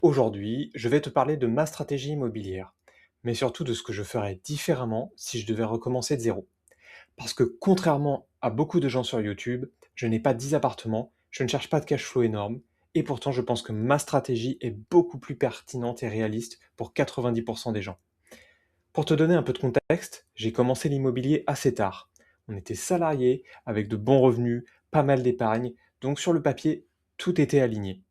Aujourd'hui, je vais te parler de ma stratégie immobilière, mais surtout de ce que je ferais différemment si je devais recommencer de zéro. Parce que contrairement à beaucoup de gens sur YouTube, je n'ai pas 10 appartements, je ne cherche pas de cash flow énorme, et pourtant je pense que ma stratégie est beaucoup plus pertinente et réaliste pour 90% des gens. Pour te donner un peu de contexte, j'ai commencé l'immobilier assez tard. On était salariés, avec de bons revenus, pas mal d'épargne, donc sur le papier, tout était aligné.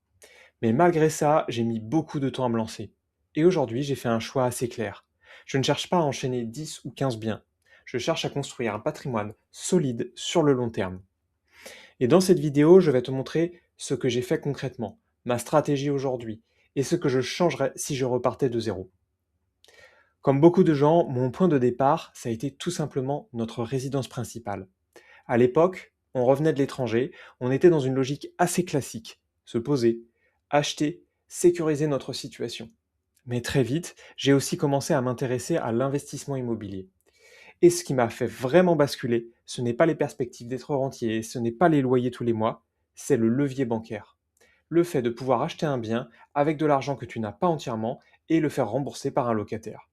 Mais malgré ça, j'ai mis beaucoup de temps à me lancer. Et aujourd'hui, j'ai fait un choix assez clair. Je ne cherche pas à enchaîner 10 ou 15 biens. Je cherche à construire un patrimoine solide sur le long terme. Et dans cette vidéo, je vais te montrer ce que j'ai fait concrètement, ma stratégie aujourd'hui, et ce que je changerais si je repartais de zéro. Comme beaucoup de gens, mon point de départ, ça a été tout simplement notre résidence principale. À l'époque, on revenait de l'étranger, on était dans une logique assez classique. Se poser, acheter, sécuriser notre situation. Mais très vite, j'ai aussi commencé à m'intéresser à l'investissement immobilier. Et ce qui m'a fait vraiment basculer, ce n'est pas les perspectives d'être rentier, ce n'est pas les loyers tous les mois, c'est le levier bancaire. Le fait de pouvoir acheter un bien avec de l'argent que tu n'as pas entièrement et le faire rembourser par un locataire.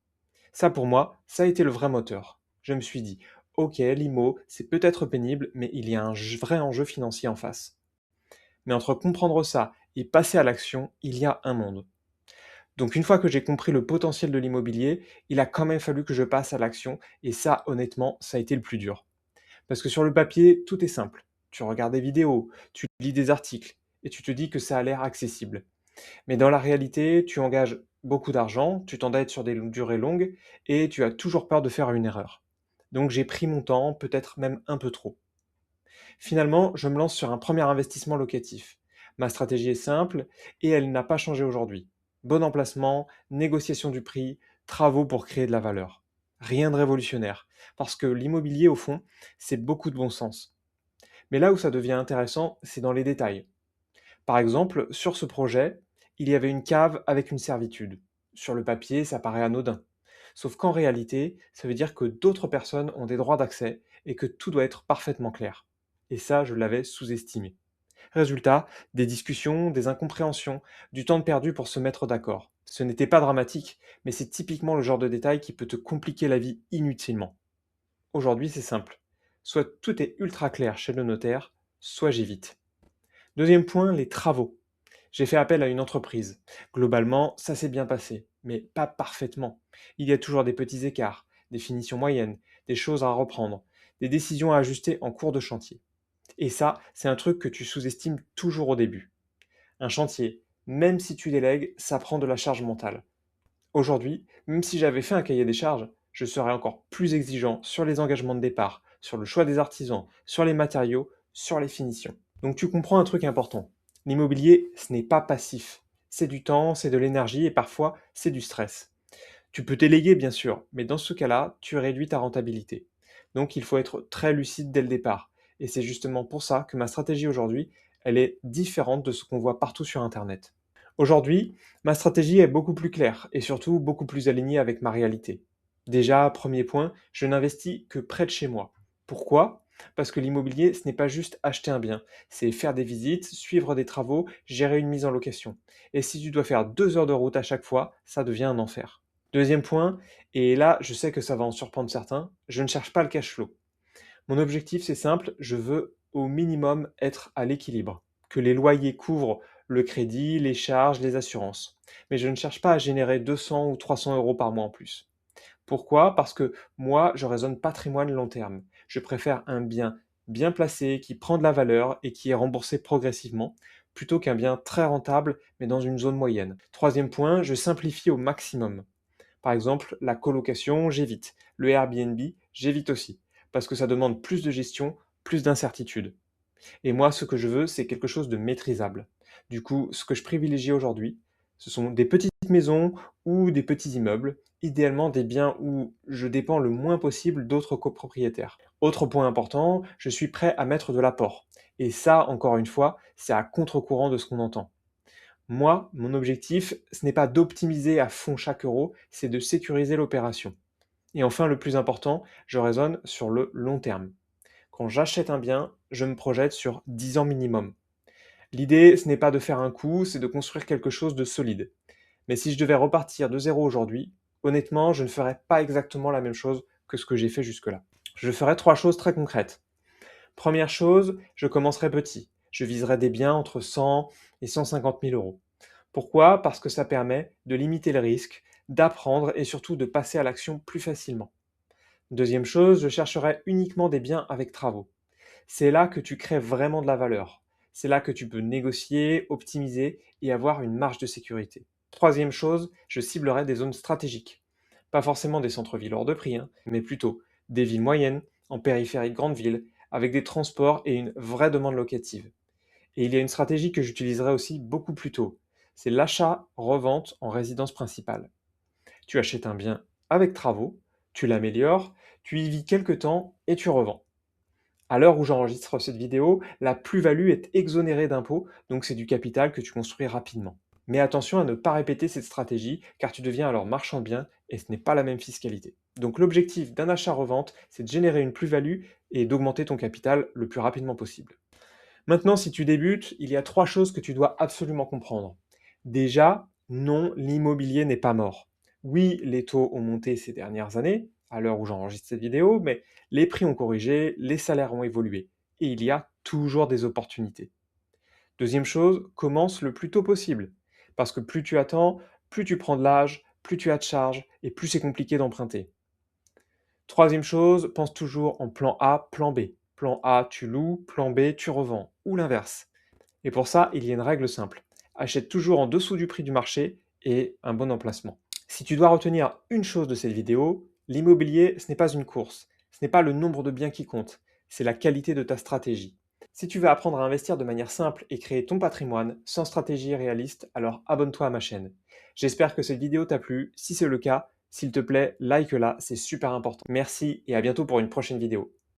Ça pour moi, ça a été le vrai moteur. Je me suis dit, ok, l'IMO, c'est peut-être pénible, mais il y a un vrai enjeu financier en face. Mais entre comprendre ça et passer à l'action, il y a un monde. Donc une fois que j'ai compris le potentiel de l'immobilier, il a quand même fallu que je passe à l'action, et ça, honnêtement, ça a été le plus dur. Parce que sur le papier, tout est simple. Tu regardes des vidéos, tu lis des articles, et tu te dis que ça a l'air accessible. Mais dans la réalité, tu engages beaucoup d'argent, tu t'endettes sur des durées longues et tu as toujours peur de faire une erreur. Donc j'ai pris mon temps, peut-être même un peu trop. Finalement, je me lance sur un premier investissement locatif. Ma stratégie est simple et elle n'a pas changé aujourd'hui. Bon emplacement, négociation du prix, travaux pour créer de la valeur. Rien de révolutionnaire, parce que l'immobilier, au fond, c'est beaucoup de bon sens. Mais là où ça devient intéressant, c'est dans les détails. Par exemple, sur ce projet, il y avait une cave avec une servitude. Sur le papier, ça paraît anodin. Sauf qu'en réalité, ça veut dire que d'autres personnes ont des droits d'accès et que tout doit être parfaitement clair. Et ça, je l'avais sous-estimé. Résultat, des discussions, des incompréhensions, du temps de perdu pour se mettre d'accord. Ce n'était pas dramatique, mais c'est typiquement le genre de détail qui peut te compliquer la vie inutilement. Aujourd'hui, c'est simple. Soit tout est ultra clair chez le notaire, soit j'évite. Deuxième point, les travaux. J'ai fait appel à une entreprise. Globalement, ça s'est bien passé, mais pas parfaitement. Il y a toujours des petits écarts, des finitions moyennes, des choses à reprendre, des décisions à ajuster en cours de chantier. Et ça, c'est un truc que tu sous-estimes toujours au début. Un chantier, même si tu délègues, ça prend de la charge mentale. Aujourd'hui, même si j'avais fait un cahier des charges, je serais encore plus exigeant sur les engagements de départ, sur le choix des artisans, sur les matériaux, sur les finitions. Donc tu comprends un truc important. L'immobilier, ce n'est pas passif. C'est du temps, c'est de l'énergie et parfois c'est du stress. Tu peux déléguer bien sûr, mais dans ce cas-là, tu réduis ta rentabilité. Donc il faut être très lucide dès le départ. Et c'est justement pour ça que ma stratégie aujourd'hui, elle est différente de ce qu'on voit partout sur Internet. Aujourd'hui, ma stratégie est beaucoup plus claire et surtout beaucoup plus alignée avec ma réalité. Déjà, premier point, je n'investis que près de chez moi. Pourquoi? Parce que l'immobilier, ce n'est pas juste acheter un bien, c'est faire des visites, suivre des travaux, gérer une mise en location. Et si tu dois faire 2 heures de route à chaque fois, ça devient un enfer. Deuxième point, et là je sais que ça va en surprendre certains, je ne cherche pas le cash flow. Mon objectif, c'est simple, je veux au minimum être à l'équilibre, que les loyers couvrent le crédit, les charges, les assurances. Mais je ne cherche pas à générer 200 ou 300 euros par mois en plus. Pourquoi? Parce que moi, je raisonne patrimoine long terme. Je préfère un bien bien placé, qui prend de la valeur et qui est remboursé progressivement, plutôt qu'un bien très rentable, mais dans une zone moyenne. Troisième point, je simplifie au maximum. Par exemple, la colocation, j'évite. Le Airbnb, j'évite aussi. Parce que ça demande plus de gestion, plus d'incertitude. Et moi, ce que je veux, c'est quelque chose de maîtrisable. Du coup, ce que je privilégie aujourd'hui, ce sont des petites maisons ou des petits immeubles, idéalement des biens où je dépends le moins possible d'autres copropriétaires. Autre point important, je suis prêt à mettre de l'apport. Et ça, encore une fois, c'est à contre-courant de ce qu'on entend. Moi, mon objectif, ce n'est pas d'optimiser à fond chaque euro, c'est de sécuriser l'opération. Et enfin, le plus important, je raisonne sur le long terme. Quand j'achète un bien, je me projette sur 10 ans minimum. L'idée, ce n'est pas de faire un coup, c'est de construire quelque chose de solide. Mais si je devais repartir de zéro aujourd'hui, honnêtement, je ne ferais pas exactement la même chose que ce que j'ai fait jusque-là. Je ferais 3 choses très concrètes. Première chose, je commencerai petit. Je viserai des biens entre 100 et 150 000 euros. Pourquoi? Parce que ça permet de limiter le risque, d'apprendre et surtout de passer à l'action plus facilement. Deuxième chose, je chercherai uniquement des biens avec travaux. C'est là que tu crées vraiment de la valeur. C'est là que tu peux négocier, optimiser et avoir une marge de sécurité. Troisième chose, je ciblerai des zones stratégiques. Pas forcément des centres-villes hors de prix, hein, mais plutôt des villes moyennes, en périphérie de grandes villes, avec des transports et une vraie demande locative. Et il y a une stratégie que j'utiliserai aussi beaucoup plus tôt. C'est l'achat-revente en résidence principale. Tu achètes un bien avec travaux, tu l'améliores, tu y vis quelques temps et tu revends. À l'heure où j'enregistre cette vidéo, la plus-value est exonérée d'impôts, donc c'est du capital que tu construis rapidement. Mais attention à ne pas répéter cette stratégie, car tu deviens alors marchand de biens et ce n'est pas la même fiscalité. Donc l'objectif d'un achat-revente, c'est de générer une plus-value et d'augmenter ton capital le plus rapidement possible. Maintenant, si tu débutes, il y a 3 choses que tu dois absolument comprendre. Déjà, non, l'immobilier n'est pas mort. Oui, les taux ont monté ces dernières années, à l'heure où j'enregistre cette vidéo, mais les prix ont corrigé, les salaires ont évolué, et il y a toujours des opportunités. Deuxième chose, commence le plus tôt possible, parce que plus tu attends, plus tu prends de l'âge, plus tu as de charges, et plus c'est compliqué d'emprunter. Troisième chose, pense toujours en plan A, plan B. Plan A, tu loues, plan B, tu revends, ou l'inverse. Et pour ça, il y a une règle simple. Achète toujours en dessous du prix du marché et un bon emplacement. Si tu dois retenir une chose de cette vidéo, l'immobilier, ce n'est pas une course. Ce n'est pas le nombre de biens qui compte. C'est la qualité de ta stratégie. Si tu veux apprendre à investir de manière simple et créer ton patrimoine sans stratégie réaliste, alors abonne-toi à ma chaîne. J'espère que cette vidéo t'a plu. Si c'est le cas, s'il te plaît, like-la, c'est super important. Merci et à bientôt pour une prochaine vidéo.